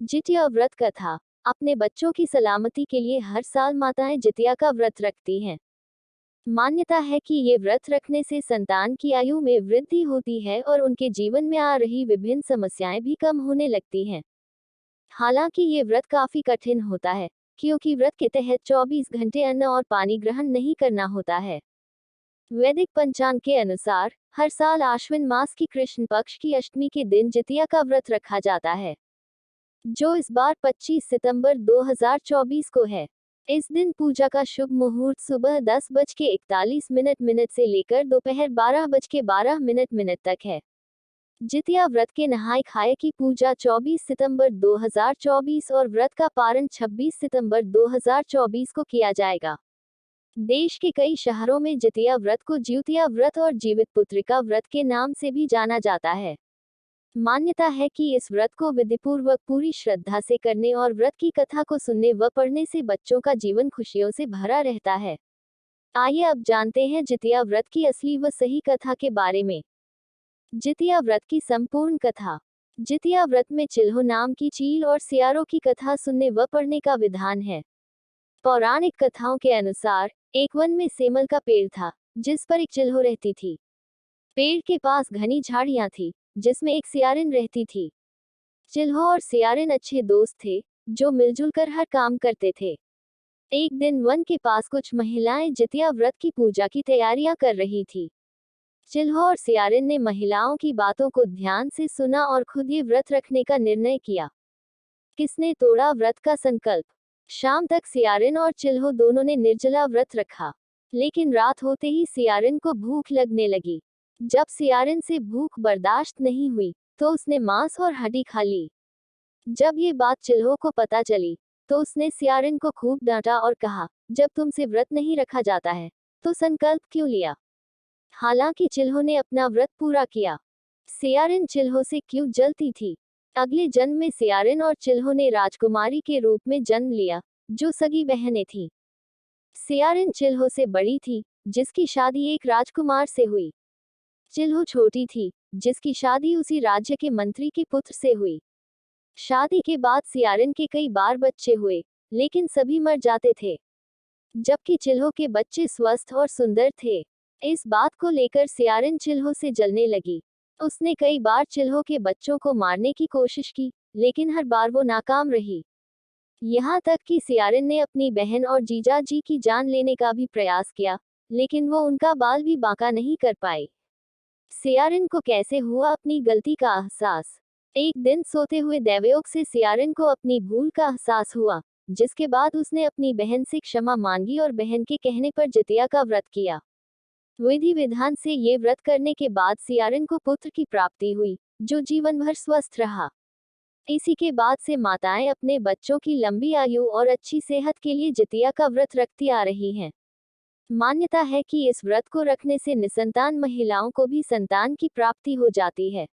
जितिया व्रत कथा। अपने बच्चों की सलामती के लिए हर साल माताएं जितिया का व्रत रखती हैं। मान्यता है कि ये व्रत रखने से संतान की आयु में वृद्धि होती है और उनके जीवन में आ रही विभिन्न समस्याएं भी कम होने लगती हैं। हालांकि ये व्रत काफी कठिन होता है, क्योंकि व्रत के तहत 24 घंटे अन्न और पानी ग्रहण नहीं करना होता है। वैदिक पंचांग के अनुसार हर साल आश्विन मास की कृष्ण पक्ष की अष्टमी के दिन जितिया का व्रत रखा जाता है, जो इस बार 25 सितंबर 2024 को है। इस दिन पूजा का शुभ मुहूर्त सुबह 10:41 से लेकर दोपहर 12:12 तक है। जितिया व्रत के नहाय खाए की पूजा 24 सितंबर 2024 और व्रत का पारण 26 सितंबर 2024 को किया जाएगा। देश के कई शहरों में जितिया व्रत को ज्योतिया व्रत और जीवित पुत्रिका व्रत के नाम से भी जाना जाता है। मान्यता है कि इस व्रत को विधिपूर्वक पूरी श्रद्धा से करने और व्रत की कथा को सुनने व पढ़ने से बच्चों का जीवन खुशियों से भरा रहता है। आइए अब जानते हैं जितिया व्रत की असली व सही कथा के बारे में। जितिया व्रत की संपूर्ण कथा। जितिया व्रत में चिल्हो नाम की चील और सियारों की कथा सुनने व पढ़ने का विधान है। पौराणिक कथाओं के अनुसार एक वन में सेमल का पेड़ था, जिस पर एक चिल्हो रहती थी। पेड़ के पास घनी झाड़ियां थी, जिसमें एक सियारिन रहती थी। चिल्हो और सियारिन अच्छे दोस्त थे, जो मिलजुल कर हर काम करते थे। एक दिन वन के पास कुछ महिलाएं जितिया व्रत की पूजा की तैयारियां कर रही थी। चिल्हो और सियारिन ने महिलाओं की बातों को ध्यान से सुना और खुद ये व्रत रखने का निर्णय किया। किसने तोड़ा व्रत का संकल्प? शाम तक सियारिन और चिल्हो दोनों ने निर्जला व्रत रखा, लेकिन रात होते ही सियारिन को भूख लगने लगी। जब सियारिन से भूख बर्दाश्त नहीं हुई, तो उसने मांस और हड्डी खा ली। जब ये बात चिल्हो को पता चली, तो उसने सियारिन को खूब डांटा और कहा, जब तुमसे व्रत नहीं रखा जाता है, तो संकल्प क्यों लिया? हालांकि चिल्हो ने अपना व्रत पूरा किया। सियारिन चिल्हो से क्यों जलती थी? अगले जन्म में सियारिन और चिल्हो ने राजकुमारी के रूप में जन्म लिया, जो सगी बहनें थीं। सियारिन चिल्हो से बड़ी थी, जिसकी शादी एक राजकुमार से हुई। चिल्हो छोटी थी, जिसकी शादी उसी राज्य के मंत्री के पुत्र से हुई। शादी के बाद सियारिन के कई बार बच्चे हुए, लेकिन सभी मर जाते थे, जबकि चिल्हो के बच्चे स्वस्थ और सुंदर थे। इस बात को लेकर सियारिन चिल्हो से जलने लगी। उसने कई बार चिल्हो के बच्चों को मारने की कोशिश की, लेकिन हर बार वो नाकाम रही। यहाँ तक कि सियारिन ने अपनी बहन और जीजा जी की जान लेने का भी प्रयास किया, लेकिन वो उनका बाल भी बांका नहीं कर पाई। सियारिन को कैसे हुआ अपनी गलती का एहसास? एक दिन सोते हुए दैवयोग से सियारिन को अपनी भूल का एहसास हुआ, जिसके बाद उसने अपनी बहन से क्षमा मांगी और बहन के कहने पर जितिया का व्रत किया। विधि विधान से ये व्रत करने के बाद सियारिन को पुत्र की प्राप्ति हुई, जो जीवन भर स्वस्थ रहा। इसी के बाद से माताएं अपने बच्चों की लंबी आयु और अच्छी सेहत के लिए जितिया का व्रत रखती आ रही हैं। मान्यता है कि इस व्रत को रखने से निसंतान महिलाओं को भी संतान की प्राप्ति हो जाती है।